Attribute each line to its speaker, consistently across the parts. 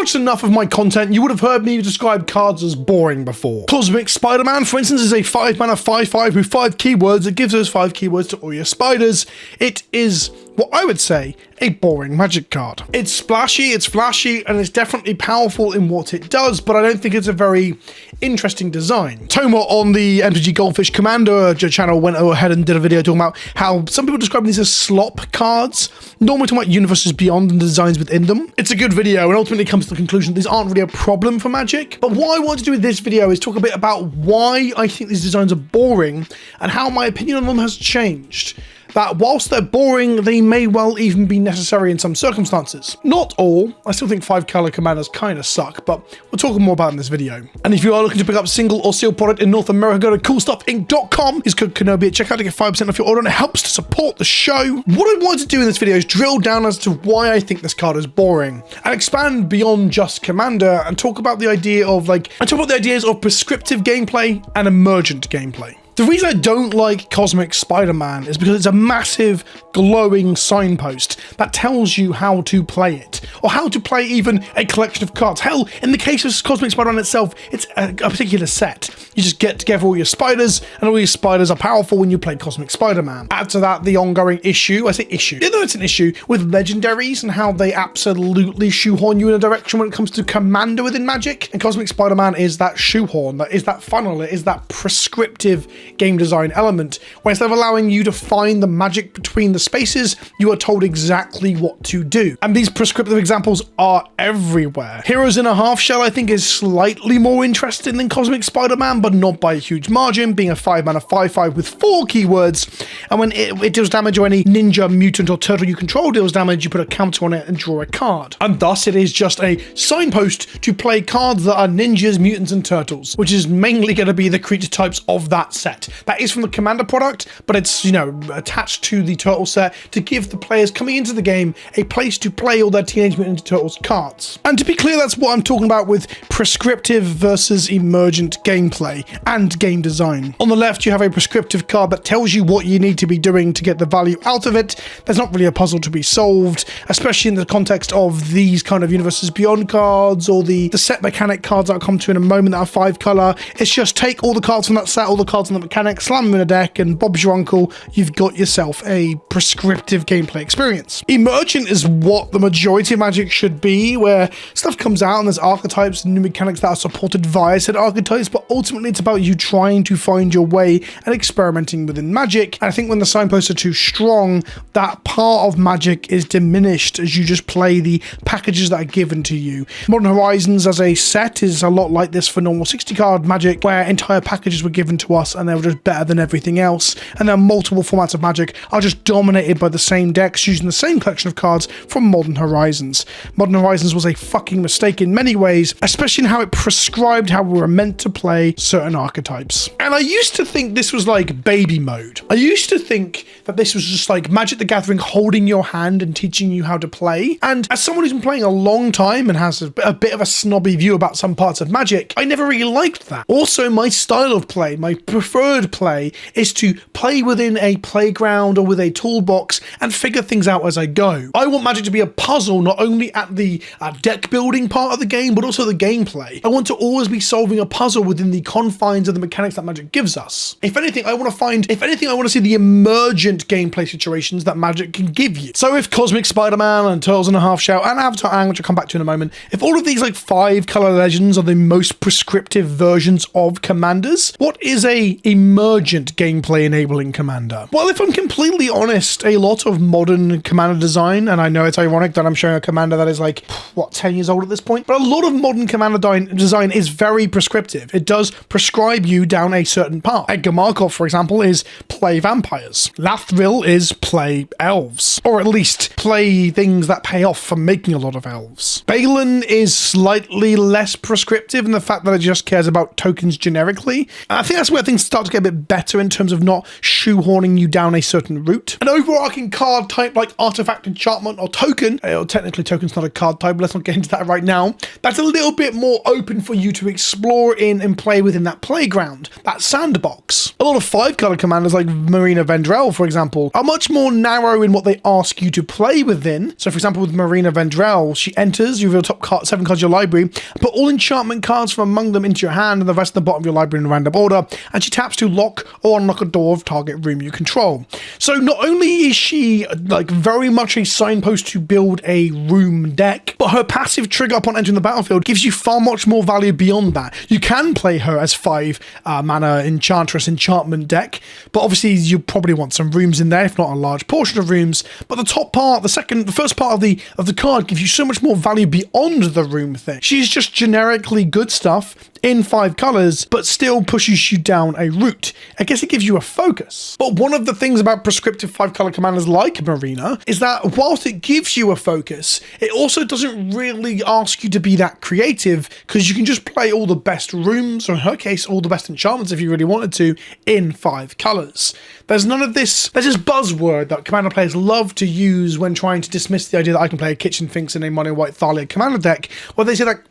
Speaker 1: watched enough of my content, you would have heard me describe cards as boring before. Cosmic Spider-Man, for instance, is a 5-mana 5/5 with 5 keywords. It gives those 5 keywords to all your spiders. It is what I would say a boring Magic card. It's splashy, it's flashy, and it's definitely powerful in what it does, but I don't think it's a very interesting design. Toma on the MTG Goldfish Commander channel went ahead and did a video talking about how some people describe these as slop cards, normally talking about universes beyond and the designs within them. It's a good video and ultimately comes to the conclusion these aren't really a problem for Magic, but what I want to do with this video is talk a bit about why I think these designs are boring and how my opinion on them has changed. That whilst they're boring, they may well even be necessary in some circumstances. Not all. I still think 5-color commanders kind of suck, but we'll talk more about it in this video. And if you are looking to pick up single or sealed product in North America, go to coolstuffinc.com. Use code Kenobi at checkout to get 5% off your order, and it helps to support the show. What I wanted to do in this video is drill down as to why I think this card is boring, and expand beyond just commander and talk about the idea of the ideas of prescriptive gameplay and emergent gameplay. The reason I don't like Cosmic Spider-Man is because it's a massive glowing signpost that tells you how to play it, or how to play even a collection of cards. Hell, in the case of Cosmic Spider-Man itself, it's a particular set. You just get together all your spiders, and all your spiders are powerful when you play Cosmic Spider-Man. Add to that the ongoing issue, I say issue, yeah, no, it's an issue, with legendaries and how they absolutely shoehorn you in a direction when it comes to commander within Magic, and Cosmic Spider-Man is that shoehorn, that is that funnel, it is that prescriptive game design element, where instead of allowing you to find the magic between the spaces, you are told exactly what to do. And these prescriptive examples are everywhere. Heroes in a Half Shell, I think, is slightly more interesting than Cosmic Spider-Man, but not by a huge margin, being a 5-mana 5/5 with 4 keywords, and when it deals damage or any ninja, mutant, or turtle you control deals damage, you put a counter on it and draw a card. And thus it is just a signpost to play cards that are ninjas, mutants, and turtles, which is mainly going to be the creature types of that set. That is from the Commander product, but it's, you know, attached to the Turtle set to give the players coming into the game a place to play all their Teenage Mutant Ninja Turtles cards. And to be clear, that's what I'm talking about with prescriptive versus emergent gameplay and game design. On the left, you have a prescriptive card that tells you what you need to be doing to get the value out of it. There's not really a puzzle to be solved, especially in the context of these kind of Universes Beyond cards or the set mechanic cards that I'll come to in a moment that are 5-color. It's just take all the cards from that set, all the cards from the mechanic, slam them in a deck, and Bob's your uncle, you've got yourself a prescriptive gameplay experience. Emergent is what the majority of Magic should be, where stuff comes out and there's archetypes and new mechanics that are supported via said archetypes, but ultimately it's about you trying to find your way and experimenting within Magic. And I think when the signposts are too strong, that part of Magic is diminished as you just play the packages that are given to you. Modern Horizons as a set is a lot like this for normal 60-card Magic, where entire packages were given to us and they were just better than everything else, and then multiple formats of Magic are just dominated by the same decks using the same collection of cards from Modern Horizons. Modern Horizons was a fucking mistake in many ways, especially in how it prescribed how we were meant to play certain archetypes. And I used to think this was like baby mode. I used to think that this was just like Magic the Gathering holding your hand and teaching you how to play. And as someone who's been playing a long time and has a bit of a snobby view about some parts of Magic, I never really liked that. Also, my style of play, my preferred play, is to play within a playground or with a toolbox and figure things out as I go. I want Magic to be a puzzle, not only at the deck building part of the game, but also the gameplay. I want to always be solving a puzzle within the confines of the mechanics that Magic gives us. If anything, I want to see the emergent gameplay situations that Magic can give you. So if Cosmic Spider-Man and Turtles in a Half Shell and Avatar Aang, which I'll come back to in a moment, if all of these like 5-color legends are the most prescriptive versions of commanders, what is a emergent gameplay enabling commander? Well, if I'm completely honest, a lot of modern commander design, and I know it's ironic that I'm showing a commander that is like, what, 10 years old at this point, but a lot of modern commander design is very prescriptive. It does prescribe you down a certain path. Edgar Markov, for example, is play vampires. Lathril is play elves, or at least play things that pay off for making a lot of elves. Balin is slightly less prescriptive in the fact that it just cares about tokens generically. And I think that's where things start to get a bit better in terms of not shoehorning you down a certain route. An overarching card type like artifact, enchantment, or token, technically token's not a card type, but let's not get into that right now, that's a little bit more open for you to explore in and play within that playground, that sandbox. A lot of 5-color commanders like Marina Vendrell, for example, are much more narrow in what they ask you to play within. So for example, with Marina Vendrell, she enters, you reveal top 7 cards of your library, put all enchantment cards from among them into your hand and the rest at the bottom of your library in a random order, and she taps to lock or unlock a door of target room you control. So not only is she like very much a signpost to build a room deck, but her passive trigger upon entering the battlefield gives you far much more value beyond that. You can play her as 5 mana enchantress enchantment deck, but obviously you probably want some rooms in there, if not a large portion of rooms. But the top part, the first part of the card gives you so much more value beyond the room thing. She's just generically good stuff in 5 colors, but still pushes you down a route. I guess it gives you a focus. But one of the things about prescriptive 5-color commanders like Marina is that whilst it gives you a focus, it also doesn't really ask you to be that creative, because you can just play all the best rooms, or in her case, all the best enchantments if you really wanted to, in 5 colors. There's none of this, there's this buzzword that commander players love to use when trying to dismiss the idea that I can play a Kitchen Finks in a mono white Thalia commander deck, where they say that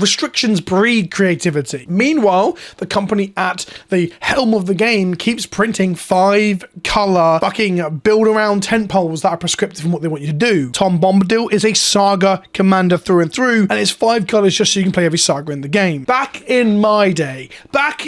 Speaker 1: restrictions breed creativity. Meanwhile, the company at the helm of the game keeps printing 5-color fucking build-around tent poles that are prescriptive in what they want you to do. Tom Bombadil is a Saga commander through and through, and it's 5 colors just so you can play every Saga in the game. Back in my day, that's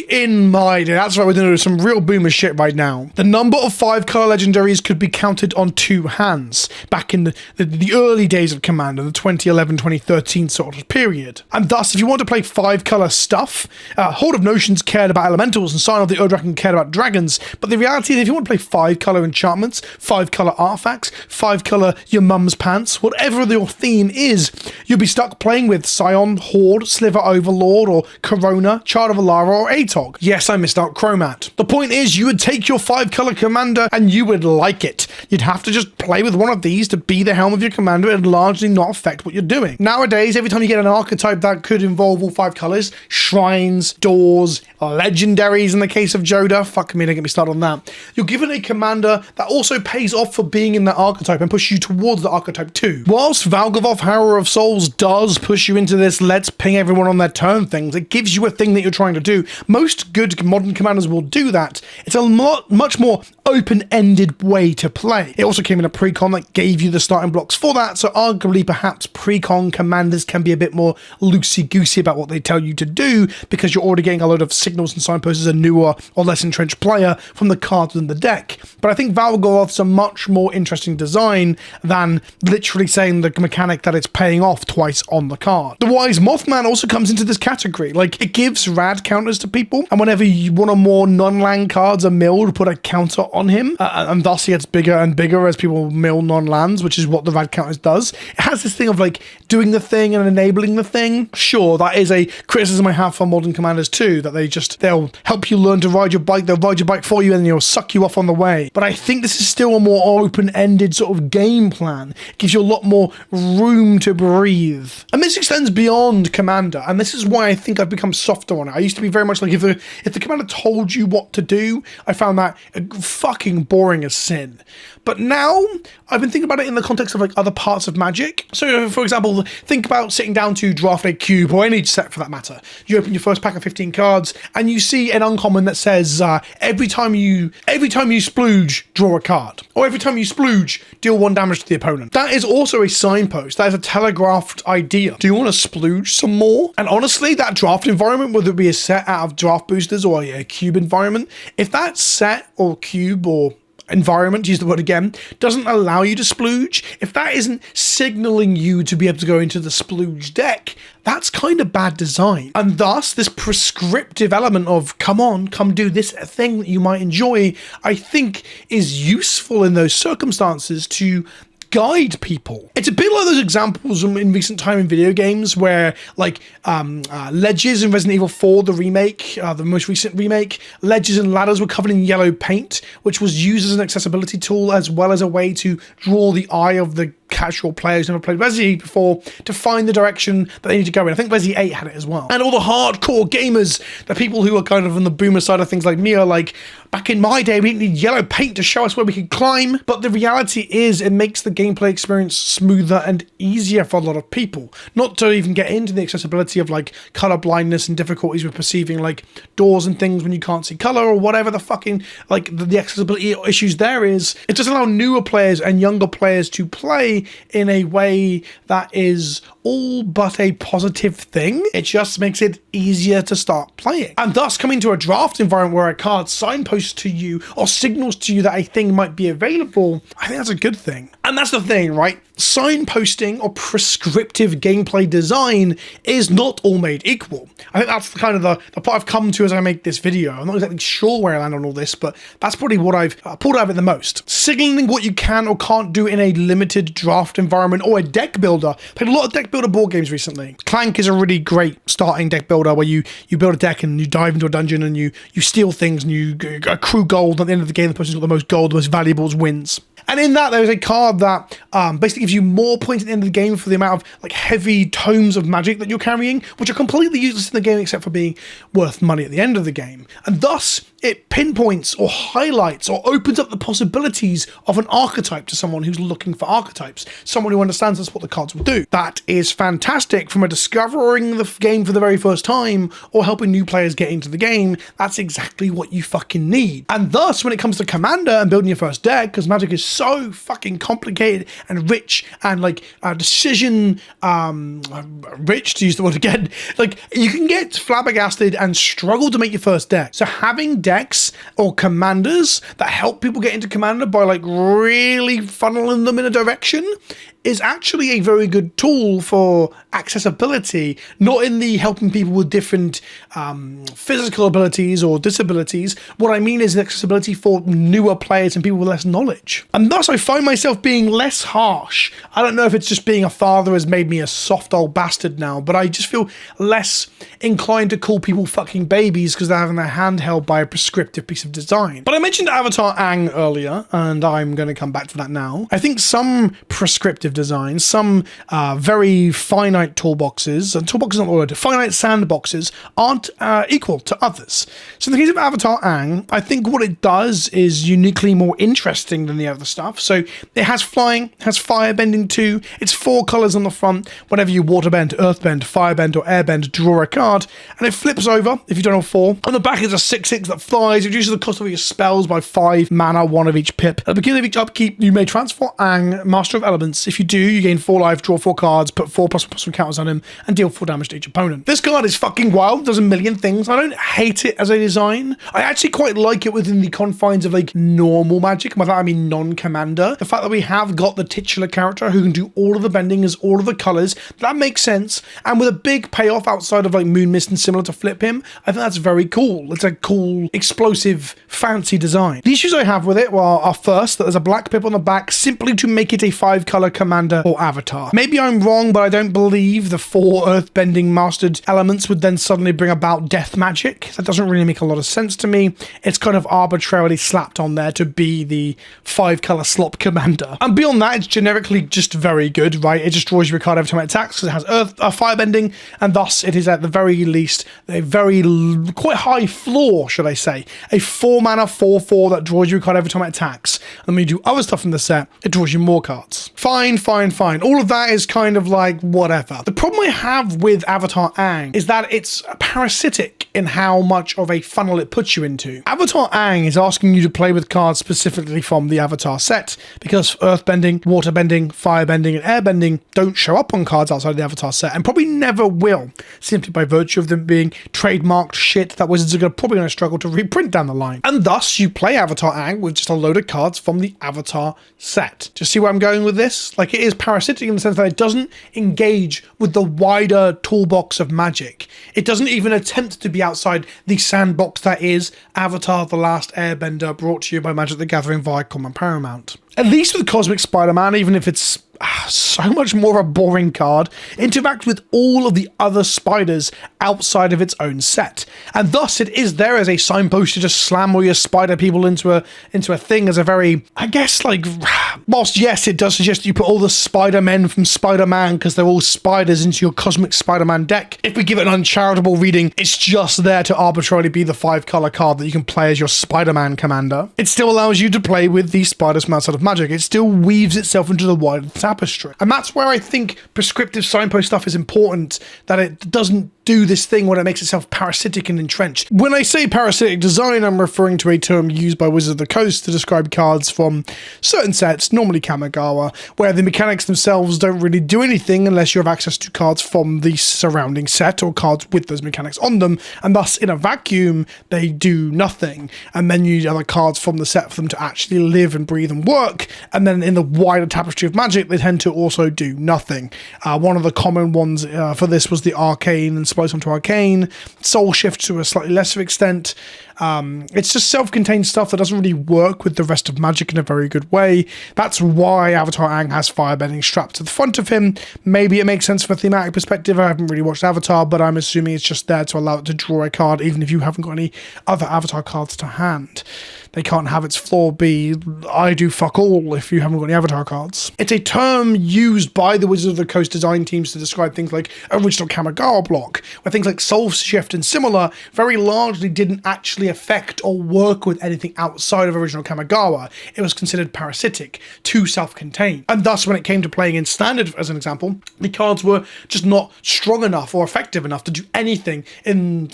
Speaker 1: right, we're doing some real boomer shit right now. The number of 5-color legendaries could be counted on 2 hands back in the early days of Commander, the 2011-2013 sort of period. And thus, if you want to play 5-color stuff, Horde of Notions cared about elementals and Sign of the Urdraken cared about dragons, but the reality is if you want to play 5-color enchantments, 5-color artifacts, 5-color your mum's pants, whatever your theme is, you'll be stuck playing with Scion, Horde, Sliver Overlord, or Corona, Child of Alara, or Atog. Yes, I missed out Chromat. The point is, you would take your 5-color commander and you would like it. You'd have to just play with one of these to be the helm of your commander and largely not affect what you're doing. Nowadays, every time you get an archetype that could involve all 5 colors, shrines, doors, legendaries in the case of Joda, fuck me, don't get me started on that, you're given a commander that also pays off for being in that archetype and pushes you towards the archetype too. Whilst Valgavoth Harrower of Souls does push you into this let's ping everyone on their turn things, it gives you a thing that you're trying to do. Most good modern commanders will do that. It's a much more open-ended way to play. It also came in a precon that gave you the starting blocks for that, so arguably perhaps precon commanders can be a bit more loosey-goosey about what they tell you to do, because you're already getting a load of signals and signposts as a newer or less entrenched player from the cards in the deck. But I think Valgavoth's a much more interesting design than literally saying the mechanic that it's paying off twice on the card. The Wise Mothman also comes into this category. Like, it gives rad counters to people, and whenever one or more non-land cards are milled, put a counter on him, and thus he gets bigger and bigger as people mill non-lands, which is what the rad counters does. It has this thing of like doing the thing and enabling the thing. Sure, that is a criticism I have for modern commanders too, that they'll help you learn to ride your bike, they'll ride your bike for you, and they'll suck you off on the way. But I think this is still a more open-ended sort of game plan. It gives you a lot more room to breathe. And this extends beyond Commander, and this is why I think I've become softer on it. I used to be very much like, if the Commander told you what to do, I found that fucking boring as sin. But now, I've been thinking about it in the context of like other parts of Magic. So, for example, think about sitting down to draft a cube, or any set for that matter. You open your first pack of 15 cards, and you see an uncommon that says, every time you splooge, draw a card. Or every time you splooge, deal 1 damage to the opponent. That is also a signpost. That is a telegraphed idea. Do you want to splooge some more? And honestly, that draft environment, whether it be a set out of draft boosters or a cube environment, if that set or cube or environment, use the word again, doesn't allow you to splooge, if that isn't signaling you to be able to go into the splooge deck, that's kind of bad design. And thus, this prescriptive element of, come on, come do this thing that you might enjoy, I think is useful in those circumstances to guide people. It's a bit like those examples in recent time in video games where, like, ledges in Resident Evil 4, the remake, the most recent remake, ledges and ladders were covered in yellow paint, which was used as an accessibility tool as well as a way to draw the eye of the casual players who never played Resi before to find the direction that they need to go in. I think Resi 8 had it as well. And all the hardcore gamers, the people who are kind of on the boomer side of things like me, are like, back in my day, we didn't need yellow paint to show us where we could climb. But the reality is it makes the gameplay experience smoother and easier for a lot of people. Not to even get into the accessibility of like color blindness and difficulties with perceiving like doors and things when you can't see color, or whatever the fucking like the accessibility issues there is. It does allow newer players and younger players to play in a way that is all but a positive thing. It just makes it easier to start playing. And thus, coming to a draft environment where a card signposts to you or signals to you that a thing might be available, I think that's a good thing. And that's the thing, right? Signposting or prescriptive gameplay design is not all made equal. I think that's kind of the part I've come to as I make this video. I'm not exactly sure where I land on all this, but that's probably what I've pulled out of it the most. Signaling what you can or can't do in a limited draft environment or a deck builder. Played a lot of deck builder board games recently. Clank is a really great starting deck builder where you build a deck and you dive into a dungeon and you steal things and you accrue gold. At the end of the game, the person who's got the most gold, the most valuables wins. And in that, there's a card that basically gives you more points at the end of the game for the amount of like heavy tomes of magic that you're carrying, which are completely useless in the game except for being worth money at the end of the game. And thus, it pinpoints or highlights or opens up the possibilities of an archetype to someone who's looking for archetypes, someone who understands that's what the cards will do. That is fantastic from a discovering the game for the very first time or helping new players get into the game. That's exactly what you fucking need. And thus, when it comes to Commander and building your first deck, because Magic is so fucking complicated and rich and like decision rich, to use the word again, like you can get flabbergasted and struggle to make your first deck. So having decks or commanders that help people get into Commander by like really funneling them in a direction is actually a very good tool for accessibility, not in the helping people with different physical abilities or disabilities. What I mean is accessibility for newer players and people with less knowledge. And thus I find myself being less harsh. I don't know if it's just being a father has made me a soft old bastard now, but I just feel less inclined to call people fucking babies because they're having their hand held by a prescriptive piece of design. But I mentioned Avatar Aang earlier, and I'm going to come back to that now. I think some prescriptive designs, some very finite toolboxes, and toolbox is not the word, finite sandboxes aren't equal to others. So in the case of Avatar Aang, I think what it does is uniquely more interesting than the other stuff. So it has flying, has firebending too, it's 4 colors on the front. Whenever you waterbend, earthbend, firebend or airbend, draw a card, and it flips over if you don't have 4. On the back is a 6/6 that flies, reduces the cost of your spells by 5 mana, 1 of each pip. At the beginning of each upkeep, you may transfer Aang, Master of Elements. If you do, you gain 4 life, draw 4 cards, put 4+++ counters on him, and deal 4 damage to each opponent. This card is fucking wild, does a million things. I don't hate it as a design. I actually quite like it within the confines of like normal Magic. By that I mean non-commander. The fact that we have got the titular character who can do all of the bending, as all of the colors, that makes sense. And with a big payoff outside of like Moon Mist and similar to flip him, I think that's very cool. It's a cool, explosive, fancy design. The issues I have with it are first, that there's a black pip on the back simply to make it a 5-color commander or avatar. Maybe I'm wrong, but I don't believe the 4 earthbending mastered elements would then suddenly bring about death magic. That doesn't really make a lot of sense to me. It's kind of arbitrarily slapped on there to be the 5-color Slop commander. And beyond that, it's generically just very good, right? It just draws you a card every time it attacks because it has firebending, and thus it is at the very least a very quite high floor, should I say. A 4 mana 4/4 that draws you a card every time it attacks. And when you do other stuff in the set, it draws you more cards. Fine. All of that is kind of like whatever. The problem I have with Avatar Aang is that it's parasitic in how much of a funnel it puts you into. Avatar Aang is asking you to play with cards specifically from the Avatar set, because earthbending, waterbending, firebending, and airbending don't show up on cards outside of the Avatar set, and probably never will, simply by virtue of them being trademarked shit that Wizards are probably going to struggle to reprint down the line. And thus, you play Avatar Aang with just a load of cards from the Avatar set. Do you see where I'm going with this? Like, it is parasitic in the sense that it doesn't engage with the wider toolbox of Magic. It doesn't even attempt to be outside the sandbox that is Avatar: The Last Airbender, brought to you by Magic the Gathering via Common Paramount. at least with Cosmic Spider-Man, even if it's so much more of a boring card, interact with all of the other spiders outside of its own set, and thus it is there as a signpost to just slam all your spider people into a thing as a very, I guess, like, whilst yes, it does suggest that you put all the Spider-Men from Spider-Man because they're all spiders into your Cosmic Spider-Man deck. If we give it an uncharitable reading, it's just there to arbitrarily be the 5-color card that you can play as your Spider-Man commander. It still allows you to play with these spiders from outside of Magic. It still weaves itself into the wider tapestry. And that's where I think prescriptive signpost stuff is important, that it doesn't do this thing where it makes itself parasitic and entrenched. When I say parasitic design, I'm referring to a term used by Wizards of the Coast to describe cards from certain sets, normally Kamigawa, where the mechanics themselves don't really do anything unless you have access to cards from the surrounding set or cards with those mechanics on them, and thus in a vacuum they do nothing, and then you use other cards from the set for them to actually live and breathe and work, and then in the wider tapestry of Magic they tend to also do nothing. One of the common ones for this was the Arcane and Splice onto Arcane, Soul Shift to a slightly lesser extent. It's just self-contained stuff that doesn't really work with the rest of Magic in a very good way. That's why Avatar Aang has Firebending strapped to the front of him. Maybe it makes sense from a thematic perspective. I haven't really watched Avatar, but I'm assuming it's just there to allow it to draw a card even if you haven't got any other Avatar cards to hand. They can't have its flaw be, I do fuck all if you haven't got any Avatar cards. It's a term used by the Wizards of the Coast design teams to describe things like original Kamigawa block, where things like Soul Shift and similar very largely didn't actually affect or work with anything outside of original Kamigawa. It was considered parasitic, too self-contained. And thus, when it came to playing in Standard, as an example, the cards were just not strong enough or effective enough to do anything in...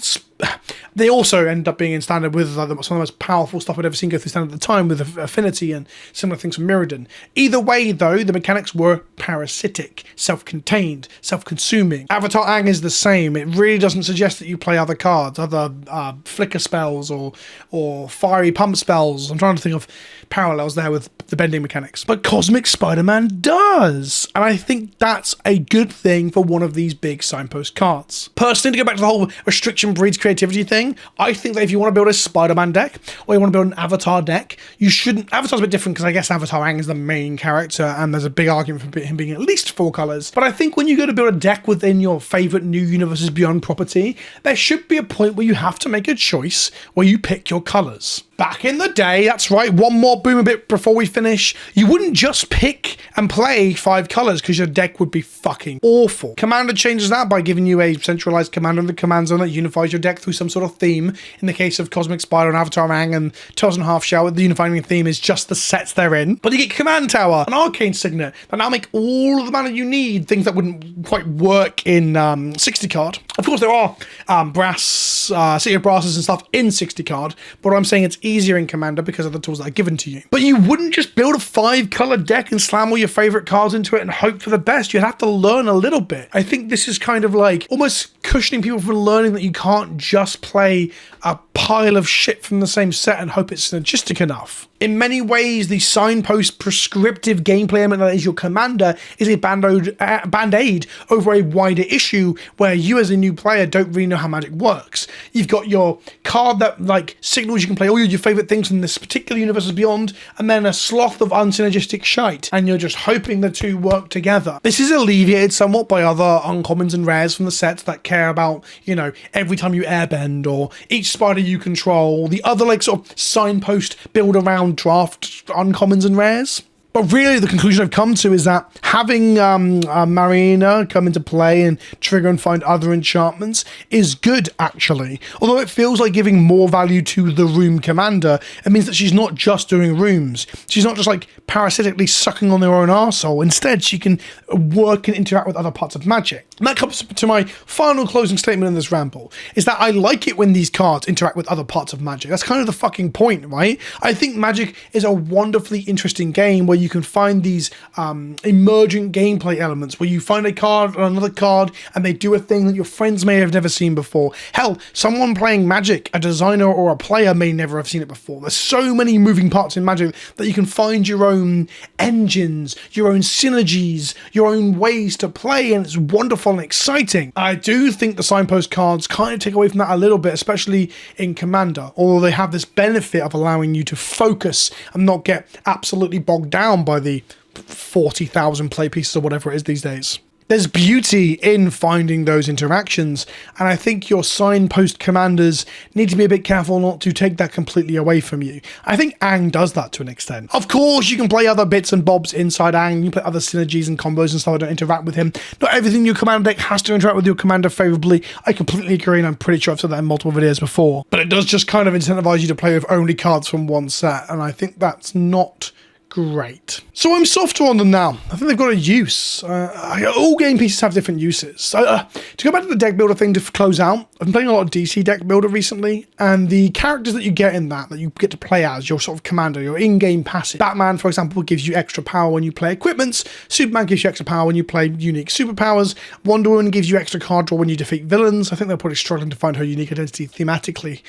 Speaker 1: They also end up being in Standard with some of the most powerful stuff I'd ever seen go through Standard at the time, with Affinity and similar things from Mirrodin. Either way, though, the mechanics were parasitic, self-contained, self-consuming. Avatar Aang is the same. It really doesn't suggest that you play other cards, other flicker spells or fiery pump spells. I'm trying to think of parallels there with the bending mechanics. But Cosmic Spider-Man does! And I think that's a good thing for one of these big signpost cards. Personally, to go back to the whole restriction breeds creativity thing, I think that if you want to build a Spider-Man deck, or you want to build an Avatar deck, you shouldn't... Avatar's a bit different because I guess Avatar Aang is the main character, and there's a big argument for him being at least 4 colours. But I think when you go to build a deck within your favourite New Universes Beyond property, there should be a point where you have to make a choice where you pick your colours. Back in the day, that's right, one more boomer bit before we finish, you wouldn't just pick and play 5 colours because your deck would be fucking awful. Commander changes that by giving you a centralised commander in the command zone that unifies your deck through some sort of theme. In the case of Cosmic Spider and Avatar Aang and Turtles and Half Shell, the unifying theme is just the sets they're in. But you get Command Tower, an Arcane Signet, that now make all of the mana you need, things that wouldn't quite work in 60 card. Of course, there are City of Brasses and stuff in 60 card, but I'm saying it's easier in Commander because of the tools that are given to you. But you wouldn't just build a 5-color deck and slam all your favorite cards into it and hope for the best. You'd have to learn a little bit. I think this is kind of like almost cushioning people from learning that you can't just play a pile of shit from the same set and hope it's synergistic enough. In many ways, the signpost prescriptive gameplay element that is your commander is a band-aid over a wider issue where you as a new player don't really know how Magic works. You've got your card that like signals you can play all your favorite things from this particular Universes Beyond, and then a sloth of unsynergistic shite, and you're just hoping the two work together. This is alleviated somewhat by other uncommons and rares from the sets that care about, you know, every time you airbend or each spider you control, the other like sort of signpost build around draft uncommons and rares. But really, the conclusion I've come to is that having Marina come into play and trigger and find other enchantments is good, actually. Although it feels like giving more value to the room commander, it means that she's not just doing rooms. She's not just like parasitically sucking on their own arsehole. Instead, she can work and interact with other parts of Magic. And that comes to my final closing statement in this ramble, is that I like it when these cards interact with other parts of Magic. That's kind of the fucking point, right? I think Magic is a wonderfully interesting game where you can find these emergent gameplay elements where you find a card or another card and they do a thing that your friends may have never seen before. Hell, someone playing Magic, a designer or a player, may never have seen it before. There's so many moving parts in Magic that you can find your own engines, your own synergies, your own ways to play, and it's wonderful and exciting. I do think the signpost cards kind of take away from that a little bit, especially in Commander, although they have this benefit of allowing you to focus and not get absolutely bogged down down by the 40,000 play pieces or whatever it is these days. There's beauty in finding those interactions, and I think your signpost commanders need to be a bit careful not to take that completely away from you. I think Aang does that to an extent. Of course, you can play other bits and bobs inside Aang, you can play other synergies and combos and stuff that don't interact with him. Not everything in your commander deck has to interact with your commander favourably. I completely agree, and I'm pretty sure I've said that in multiple videos before. But it does just kind of incentivize you to play with only cards from one set, and I think that's not great. So I'm softer on them now. I think they've got a use. All game pieces have different uses. To go back to the deck builder thing to close out, I've been playing a lot of DC deck builder recently, and the characters that you get in that you get to play as, your sort of commander, your in-game passive. Batman, for example, gives you extra power when you play equipments. Superman gives you extra power when you play unique superpowers. Wonder Woman gives you extra card draw when you defeat villains. I think they're probably struggling to find her unique identity thematically.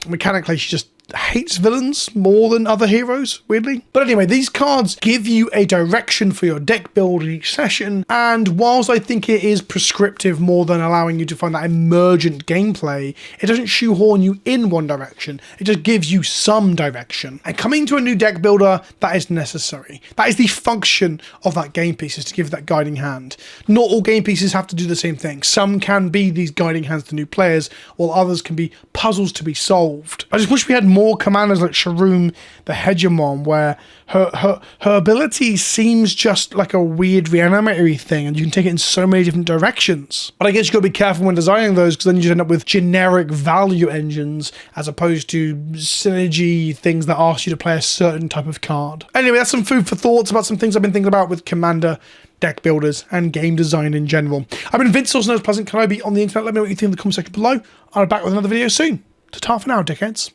Speaker 1: Mechanically, she just hates villains more than other heroes, weirdly. But anyway, these cards give you a direction for your deck build each session, and whilst I think it is prescriptive more than allowing you to find that emergent gameplay, it doesn't shoehorn you in one direction, it just gives you some direction. And coming to a new deck builder, that is necessary. That is the function of that game piece, is to give that guiding hand. Not all game pieces have to do the same thing. Some can be these guiding hands to new players, while others can be puzzles to be solved. I just wish we had more commanders like Sharoom the Hegemon, where her ability seems just like a weird reanimatory thing, and you can take it in so many different directions. But I guess you gotta be careful when designing those, because then you just end up with generic value engines as opposed to synergy things that ask you to play a certain type of card. Anyway, that's some food for thoughts about some things I've been thinking about with commander deck builders and game design in general. I've been Vince, also known as PleasantKenobi on the internet. Let me know what you think in the comment section below. I'll be back with another video soon. Ta-ta for now, dickheads.